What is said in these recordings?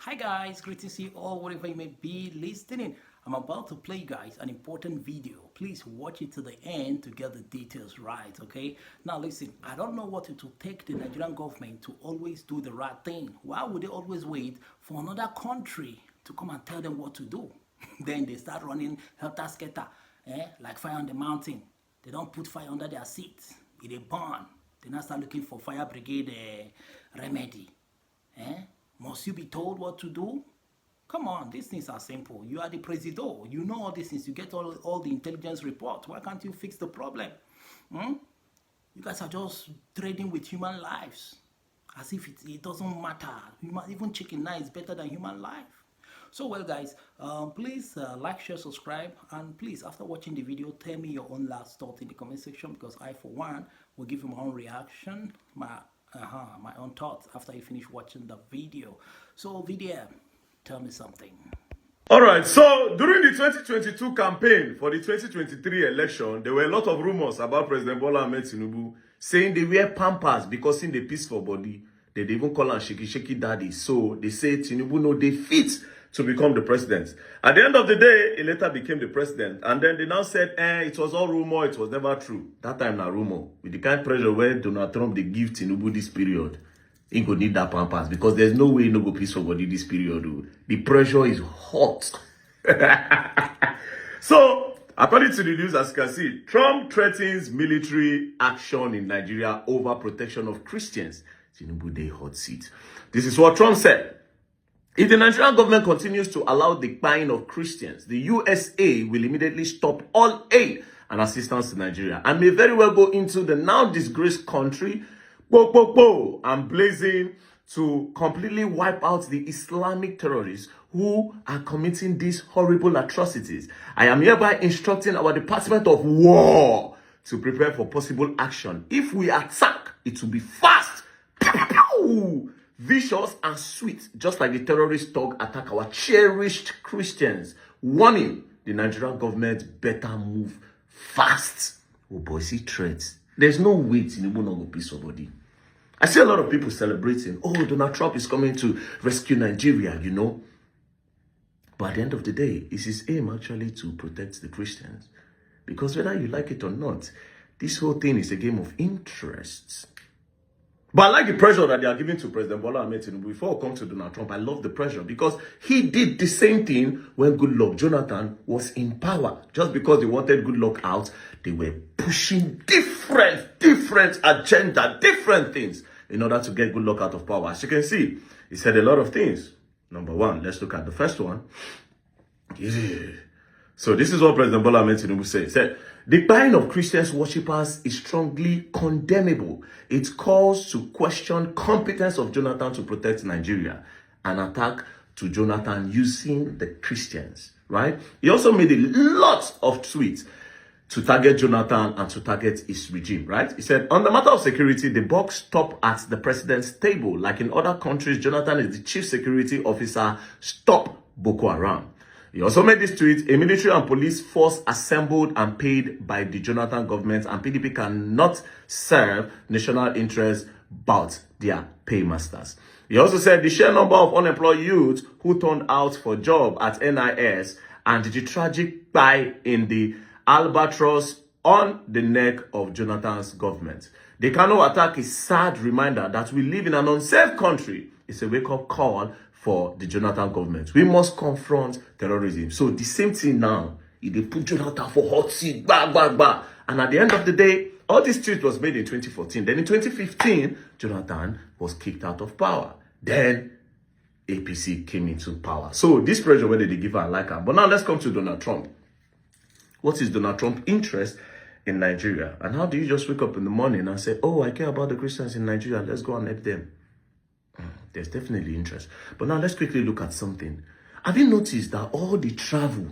Hi guys, great to see you all wherever you may be listening. I'm about to play you guys an important video. Please watch it to the end to get the details right, okay? Now listen, I don't know what it will take the Nigerian government to always do the right thing. Why would they always wait for another country to come and tell them what to do? Then they start running helter-skelter, like fire on the mountain. They don't put fire under their seats. It burn. They now start looking for fire brigade remedy. Must you be told what to do? Come on, these things are simple. You are the president. You know all these things. You get all the intelligence reports. Why can't you fix the problem? You guys are just trading with human lives. As if it doesn't matter. Even chicken now is better than human life. So well guys, please like, share, subscribe, and please after watching the video tell me your own last thought in the comment section, because I for one will give you my own reaction, my own thoughts after you finish watching the video. So video, tell me something. All right, so during the 2022 campaign for the 2023 election, there were a lot of rumors about President Bola Ahmed Tinubu saying they wear pampers because in the peaceful body, they even call him shaky daddy. So they say Tinubu no they fit to become the president. At the end of the day, he later became the president. And then they now said, it was all rumor, it was never true. That time na rumor. With the kind of pressure where Donald Trump, they give Tinubu this period, he go need that pampers because there's no way he no go peaceful body this period. Though. The pressure is hot. So, according to the news, as you can see, Trump threatens military action in Nigeria over protection of Christians. Tinubu dey hot seat. This is what Trump said. If the Nigerian government continues to allow the buying of Christians, the USA will immediately stop all aid and assistance to Nigeria and may very well go into the now disgraced country and blazing to completely wipe out the Islamic terrorists who are committing these horrible atrocities. I am hereby instructing our Department of War to prepare for possible action. If we attack, it will be fast, vicious and sweet, just like the terrorist dog attack our cherished Christians. Warning, the Nigerian government better move fast. Oh boy, see threats. There's no way Tinubu not go peace somebody. I see a lot of people celebrating, oh, Donald Trump is coming to rescue Nigeria, you know. But at the end of the day, it's his aim actually to protect the Christians. Because whether you like it or not, this whole thing is a game of interests. But I like the pressure that they are giving to President Bola Ahmed Tinubu. Before I come to Donald Trump, I love the pressure because he did the same thing when Goodluck Jonathan was in power. Just because they wanted Goodluck out, they were pushing different agenda, different things in order to get Goodluck out of power. As you can see, he said a lot of things. Number one, let's look at the first one. So this is what President Bola Ahmed Tinubu said. He said, the buying of Christians worshippers is strongly condemnable. It calls to question competence of Jonathan to protect Nigeria. An attack to Jonathan using the Christians, right? He also made a lot of tweets to target Jonathan and to target his regime, right? He said, on the matter of security, the buck stops at the president's table. Like in other countries, Jonathan is the chief security officer. Stop Boko Haram. He also made this tweet, a military and police force assembled and paid by the Jonathan government, and PDP cannot serve national interests but their paymasters. He also said the sheer number of unemployed youths who turned out for job at NIS and the tragic buy in the albatross on the neck of Jonathan's government. The Kano attack is a sad reminder that we live in an unsafe country. It's a wake-up call for the Jonathan government. We must confront terrorism. So the same thing now, they put Jonathan for hot seat, And at the end of the day, all this tweet was made in 2014. Then in 2015, Jonathan was kicked out of power. Then APC came into power. So this pressure, whether they give her, I like her. But now let's come to Donald Trump. What is Donald Trump's interest in Nigeria? And how do you just wake up in the morning and say, oh, I care about the Christians in Nigeria, let's go and help them? There's definitely interest. But now let's quickly look at something. Have you noticed that all the travel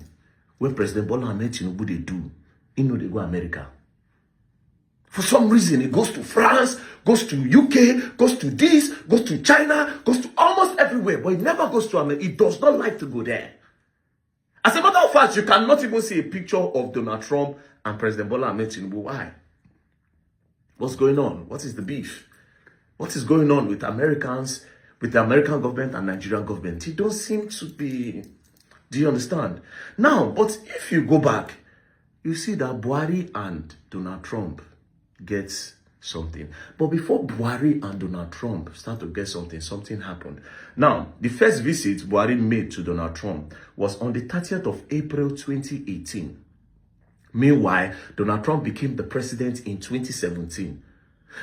when President Bola Ahmed Tinubu they do, they go America? For some reason, it goes to France, goes to UK, goes to this, goes to China, goes to almost everywhere, but it never goes to America. It does not like to go there. As a matter of fact, you cannot even see a picture of Donald Trump and President Bola Ahmed Tinubu. Why? What's going on? What is the beef? What is going on with Americans with the American government and Nigerian government. It don't seem to be, do you understand? Now, but if you go back, you see that Buhari and Donald Trump get something. But before Buhari and Donald Trump start to get something, something happened. Now, the first visit Buhari made to Donald Trump was on the 30th of April 2018. Meanwhile, Donald Trump became the president in 2017.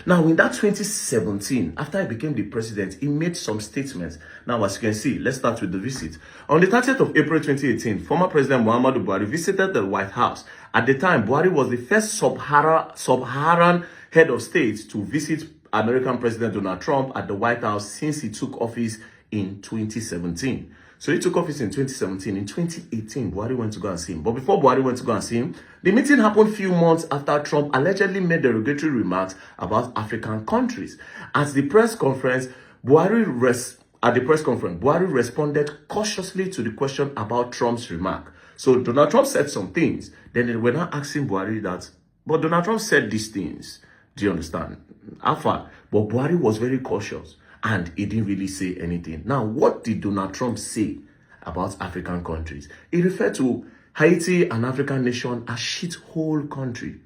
Now, in that 2017, after he became the president, he made some statements. Now, as you can see, let's start with the visit. On the 30th of April 2018, former President Muhammadu Buhari visited the White House. At the time, Buhari was the first sub-Saharan head of state to visit American President Donald Trump at the White House since he took office in 2017. So he took office in 2017. In 2018, Buhari went to go and see him. But before Buhari went to go and see him, the meeting happened a few months after Trump allegedly made derogatory remarks about African countries. At the press conference, Buhari responded cautiously to the question about Trump's remark. So Donald Trump said some things. Then they were now asking Buhari that, but Donald Trump said these things. Do you understand? Alpha. But Buhari was very cautious. And he didn't really say anything. Now, what did Donald Trump say about African countries? He referred to Haiti, an African nation, as shithole country.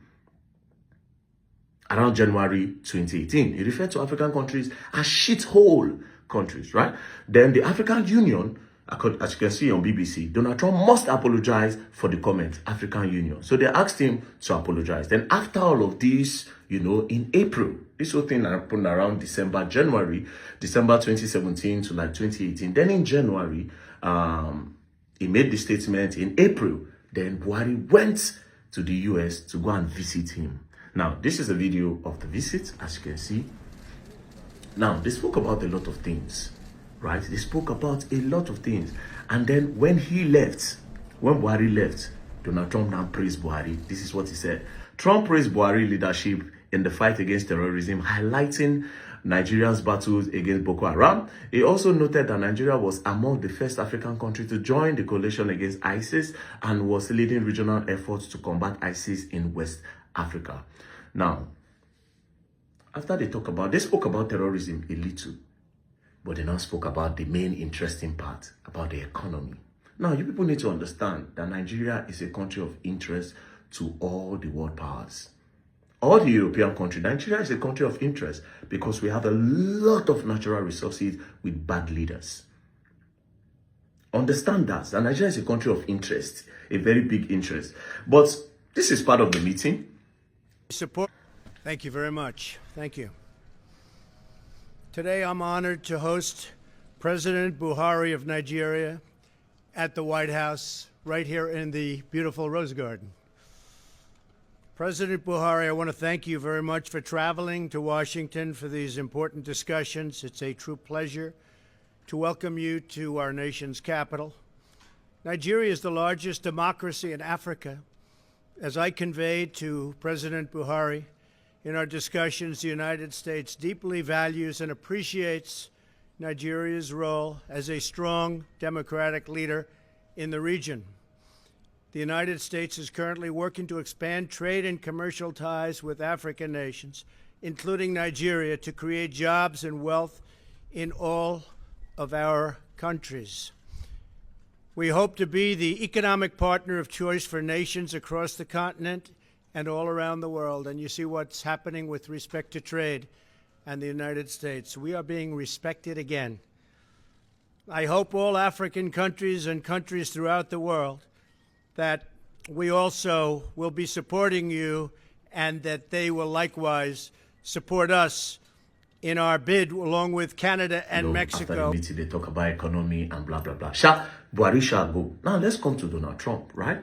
Around January 2018, he referred to African countries as shithole countries, right? Then the African Union, as you can see on BBC, Donald Trump must apologize for the comment, African Union. So they asked him to apologize. Then after all of this, in April, this whole thing happened around December 2017 to like 2018. Then in January, he made the statement. In April, then Buhari went to the US to go and visit him. Now, this is a video of the visit, as you can see. Now, they spoke about a lot of things, right? They spoke about a lot of things. And then when Buhari left, Donald Trump now praised Buhari. This is what he said. Trump praised Buhari leadership in the fight against terrorism, highlighting Nigeria's battles against Boko Haram. He also noted that Nigeria was among the first African countries to join the coalition against ISIS and was leading regional efforts to combat ISIS in West Africa. Now, after they spoke about terrorism a little, but they now spoke about the main interesting part, about the economy. Now, you people need to understand that Nigeria is a country of interest to all the world powers. All the European countries. Nigeria is a country of interest because we have a lot of natural resources with bad leaders. Understand that Nigeria is a country of interest, a very big interest. But this is part of the meeting. Support. Thank you very much. Thank you. Today I'm honored to host President Buhari of Nigeria at the White House right here in the beautiful Rose Garden. President Buhari, I want to thank you very much for traveling to Washington for these important discussions. It's a true pleasure to welcome you to our nation's capital. Nigeria is the largest democracy in Africa. As I conveyed to President Buhari in our discussions, the United States deeply values and appreciates Nigeria's role as a strong democratic leader in the region. The United States is currently working to expand trade and commercial ties with African nations, including Nigeria, to create jobs and wealth in all of our countries. We hope to be the economic partner of choice for nations across the continent and all around the world. And you see what's happening with respect to trade and the United States. We are being respected again. I hope all African countries and countries throughout the world that we also will be supporting you and that they will likewise support us in our bid along with Canada and Mexico. After the meeting, they talk about economy and blah, blah, blah. Buhari shall go. Now, let's come to Donald Trump, right?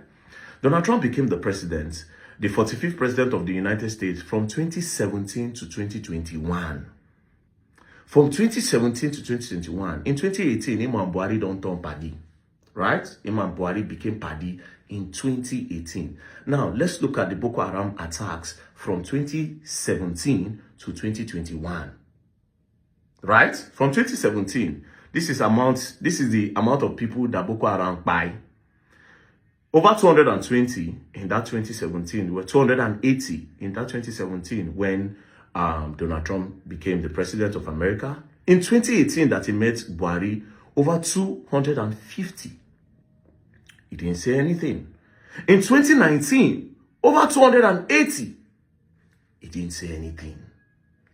Donald Trump became the president, the 45th president of the United States from 2017 to 2021. From 2017 to 2021, in 2018, Imam Buhari don't turn paddy, right? Imam Buhari became paddy in 2018. Now, let's look at the Boko Haram attacks from 2017 to 2021. Right? From 2017, this is the amount of people that Boko Haram buy. Over 220 in that 2017. There were 280 in that 2017 when Donald Trump became the president of America. In 2018 that he met Buhari, over 250. He didn't say anything. In 2019, over 280. He didn't say anything.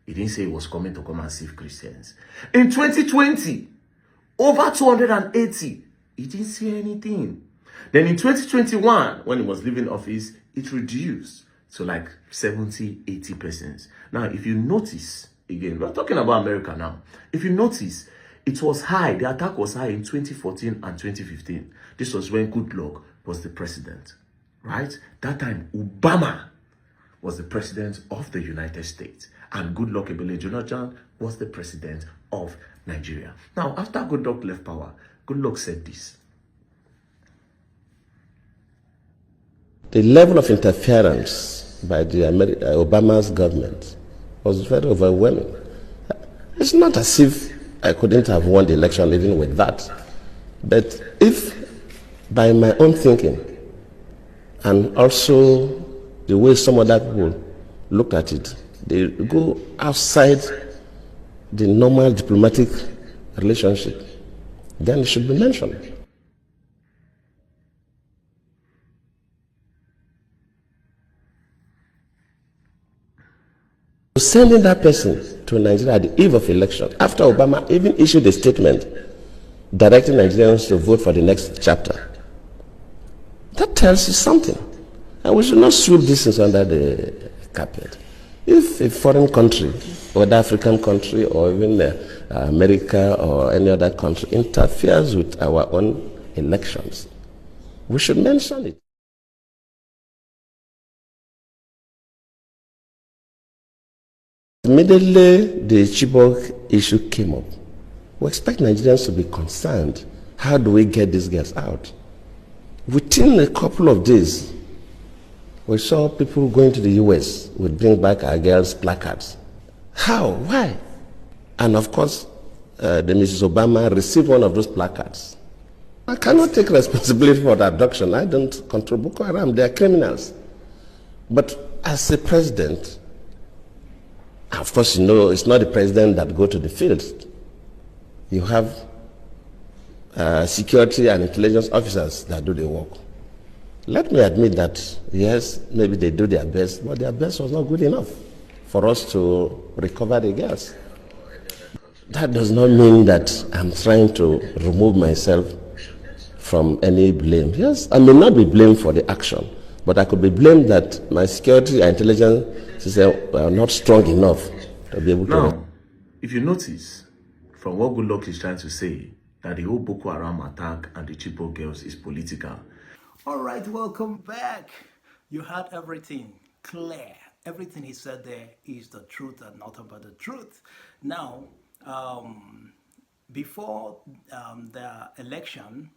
He didn't say he was coming to come and save Christians. In 2020, over 280. He didn't say anything. Then in 2021, when he was leaving office, it reduced to like 70, 80 persons. Now, if you notice, again, we're talking about America now. If you notice, it was high. The attack was high in 2014 and 2015. This was when Goodluck was the president, right? That time, Obama was the president of the United States, and Goodluck Ebele Jonathan was the president of Nigeria. Now, after Goodluck left power, Goodluck said this. The level of interference by the Obama's government was very overwhelming. It's not as if I couldn't have won the election even with that. But if, by my own thinking, and also the way some other people look at it, they go outside the normal diplomatic relationship, then it should be mentioned. Sending that person to Nigeria at the eve of election, after Obama even issued a statement directing Nigerians to vote for the next chapter, that tells you something. And we should not sweep this things under the carpet. If a foreign country, or an African country, or even America or any other country interferes with our own elections, we should mention it. Immediately the Chibok issue came up, we expect Nigerians to be concerned. How do we get these girls out? Within a couple of days, we saw people going to the US would bring back our girls' placards. How? Why? And of course, the Mrs. Obama received one of those placards. I cannot take responsibility for the abduction. I don't control Boko Haram. They are criminals. But as a president, of course, you know, it's not the president that go to the field. You have security and intelligence officers that do the work. Let me admit that, yes, maybe they do their best, but their best was not good enough for us to recover the girls. That does not mean that I'm trying to remove myself from any blame. Yes, I may not be blamed for the action, but I could be blamed that my security and intelligence system are not strong enough to be able to. Now, if you notice, from what Goodluck is trying to say, that the whole Boko Haram attack and the Chibok girls is political. All right, welcome back. You heard everything clear. Everything he said there is the truth and not about the truth. Now, before the election,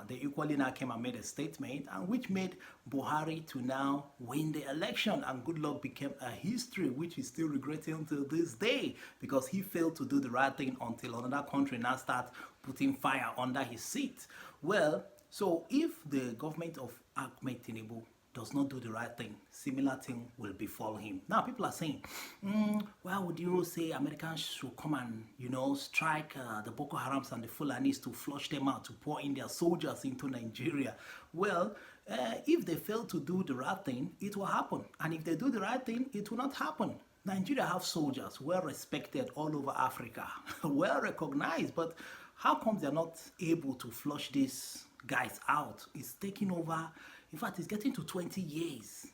they equally now came and made a statement, and which made Buhari to now win the election, and Goodluck became a history which he's still regretting to this day, because he failed to do the right thing until another country now start putting fire under his seat. Well, so if the government of Ahmed Tinubu does not do the right thing, similar thing will befall him. Now, people are saying, why would you say Americans should come and, strike the Boko Harams and the Fulanis to flush them out, to pour in their soldiers into Nigeria? Well, if they fail to do the right thing, it will happen. And if they do the right thing, it will not happen. Nigeria have soldiers well respected all over Africa, well recognized, but how come they're not able to flush these guys out? It's taking over. In fact, it's getting to 20 years.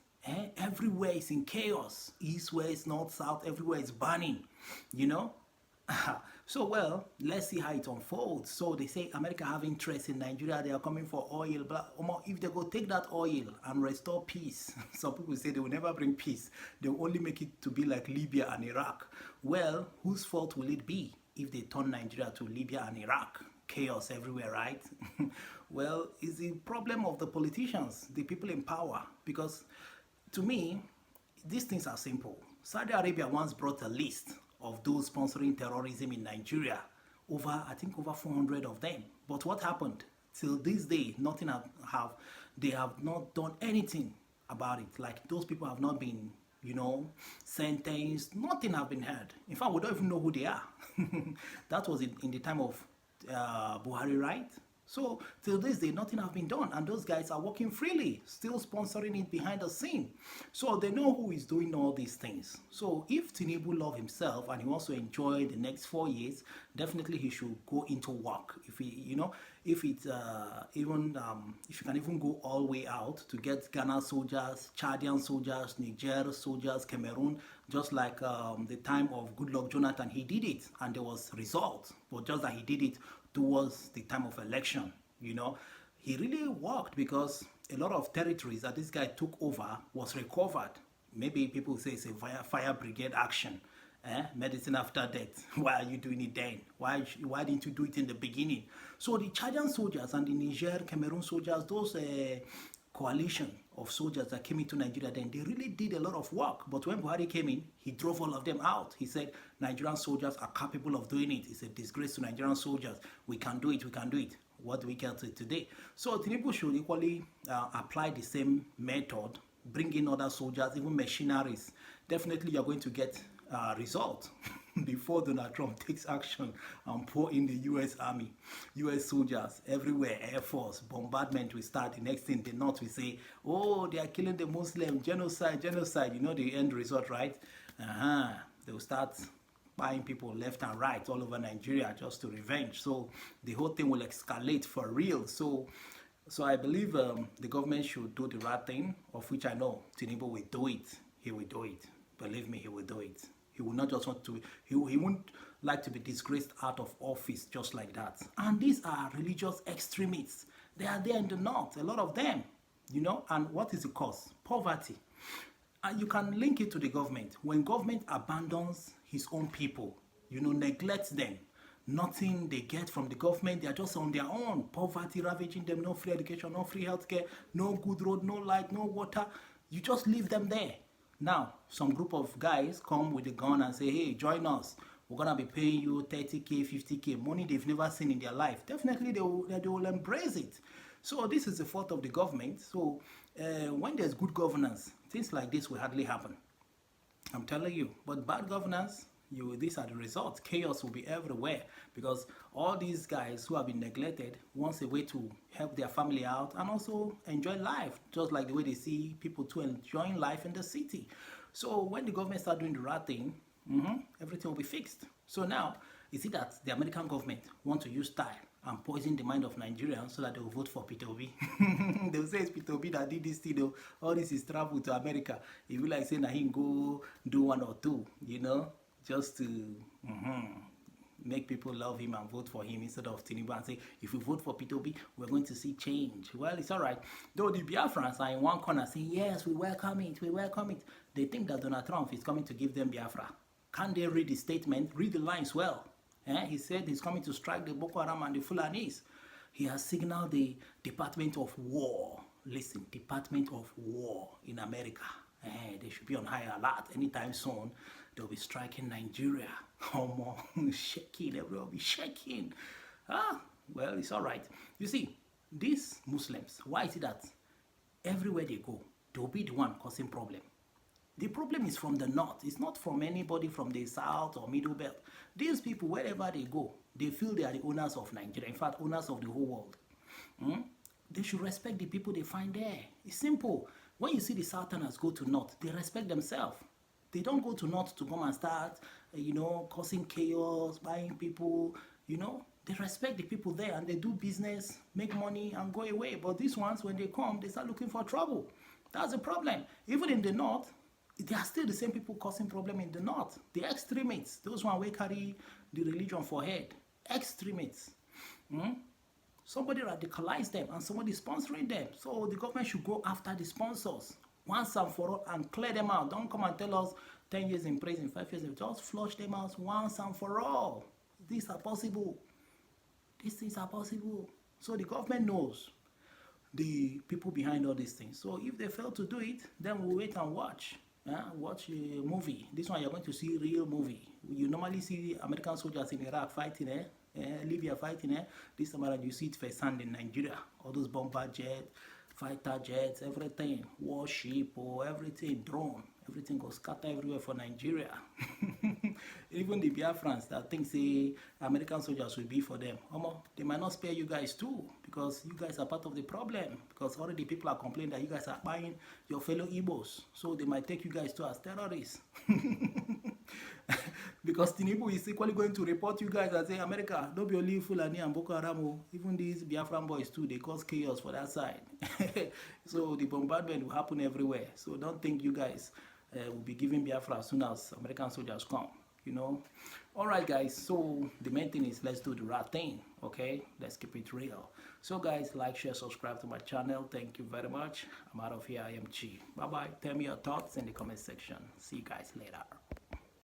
Everywhere is in chaos. East, west, north, south, everywhere is burning, So, well, let's see how it unfolds. So they say America have interest in Nigeria. They are coming for oil. But if they go take that oil and restore peace, some people say they will never bring peace. They will only make it to be like Libya and Iraq. Well, whose fault will it be if they turn Nigeria to Libya and Iraq? Chaos everywhere, right? Well, it's the problem of the politicians, the people in power. Because to me, these things are simple. Saudi Arabia once brought a list of those sponsoring terrorism in Nigeria. I think over 400 of them. But what happened? Till this day, they have not done anything about it. Like, those people have not been sentenced. Nothing have been heard. In fact, we don't even know who they are. That was in the time of Buhari, right? So till this day, nothing have been done, and those guys are working freely, still sponsoring it behind the scene. So they know who is doing all these things. So if Tinubu love himself and he wants to enjoy the next 4 years, definitely he should go into work. If he, if it's if you can even go all the way out to get Ghana soldiers, Chadian soldiers, Niger soldiers, Cameroon, just like the time of Goodluck Jonathan, he did it, and there was results. But just that he did it towards the time of election, he really worked, because a lot of territories that this guy took over was recovered. Maybe people say it's a fire brigade action, medicine after death. Why are you doing it then? Why didn't you do it in the beginning? So the Chadian soldiers and the Niger, Cameroon soldiers, those coalition of soldiers that came into Nigeria then, they really did a lot of work. But when Buhari came in, he drove all of them out. He said Nigerian soldiers are capable of doing it. It's a disgrace to Nigerian soldiers. We can do it, we can do it. What do we get to today? So Tinubu should equally apply the same method, bring in other soldiers, even machineries. Definitely you're going to get results before Donald Trump takes action and pour in the U.S. Army, U.S. soldiers everywhere, Air Force, bombardment will start. The next thing, the North will say, oh, they are killing the Muslim, genocide. You know the end result, right? They will start buying people left and right all over Nigeria just to revenge. So the whole thing will escalate for real. So I believe the government should do the right thing, of which I know Tinubu will do it. He will do it. Believe me, he will do it. He will not just want to, he won't like to be disgraced out of office just like that. And these are religious extremists. They are there in the North, a lot of them, and what is the cause? Poverty. And you can link it to the government. When government abandons his own people, neglects them, nothing they get from the government, they are just on their own. Poverty ravaging them, no free education, no free healthcare, no good road, no light, no water. You just leave them there. Now, some group of guys come with a gun and say, hey, join us. We're going to be paying you 30K, 50K, money they've never seen in their life. Definitely, they will embrace it. So this is the fault of the government. So when there's good governance, things like this will hardly happen. I'm telling you. But bad governance, these are the results. Chaos will be everywhere, because all these guys who have been neglected want a way to help their family out and also enjoy life, just like the way they see people too enjoying life in the city. So when the government start doing the right thing, everything will be fixed. So now, you see that the American government want to use style and poison the mind of Nigerians so that they will vote for Peter Obi. They will say it's Peter Obi that did this thing. All this is travel to America. If you like saying that he can go do one or two, just to make people love him and vote for him instead of Tinubu, and say, if we vote for Peter Obi, we're going to see change. Well, it's all right. Though the Biafrans are in one corner saying, yes, we welcome it, we welcome it. They think that Donald Trump is coming to give them Biafra. Can they read the statement? Read the lines well. He said he's coming to strike the Boko Haram and the Fulanis. He has signaled the Department of War. Listen, Department of War in America. They should be on high alert anytime soon. They'll be striking Nigeria. Shaking, everyone will be shaking. Well, it's all right. You see, these Muslims, why is it that everywhere they go, they'll be the one causing problem? The problem is from the north. It's not from anybody from the south or middle belt. These people, wherever they go, they feel they are the owners of Nigeria. In fact, owners of the whole world. They should respect the people they find there. It's simple. When you see the Southerners go to north, they respect themselves. They don't go to north to come and start, causing chaos, buying people, They respect the people there and they do business, make money and go away. But these ones, when they come, they start looking for trouble. That's the problem. Even in the north, they are still the same people causing problem in the north. The extremists, those ones who carry the religion for head. Extremists. Somebody radicalized them and somebody sponsoring them. So the government should go after the sponsors once and for all and clear them out. Don't come and tell us 10 years in prison, 5 years in prison. Just flush them out once and for all. These are possible. These things are possible. So the government knows the people behind all these things. So if they fail to do it, then we'll wait and watch. Watch a movie. This one you're going to see real movie. You normally see American soldiers in Iraq fighting, Libya fighting. This time around you see it firsthand in Nigeria. All those bomber jets, fighter jets, everything, warship or everything, drone. everything goes scatter everywhere for Nigeria. Even the Biafrans that think say American soldiers will be for them, they might not spare you guys too, because you guys are part of the problem, because already people are complaining that you guys are buying your fellow Igbos, so they might take you guys too as terrorists. Because Tinubu is equally going to report you guys and say, America, don't be only Fulani and Boko Haram. Even these Biafran boys too, they cause chaos for that side. So the bombardment will happen everywhere. So don't think you guys will be giving Biafra as soon as American soldiers come, you know. All right, guys, so the main thing is let's do the right thing, okay? Let's keep it real. So guys, like, share, subscribe to my channel. Thank you very much. I'm out of here. I am Chi. Bye-bye. Tell me your thoughts in the comment section. See you guys later.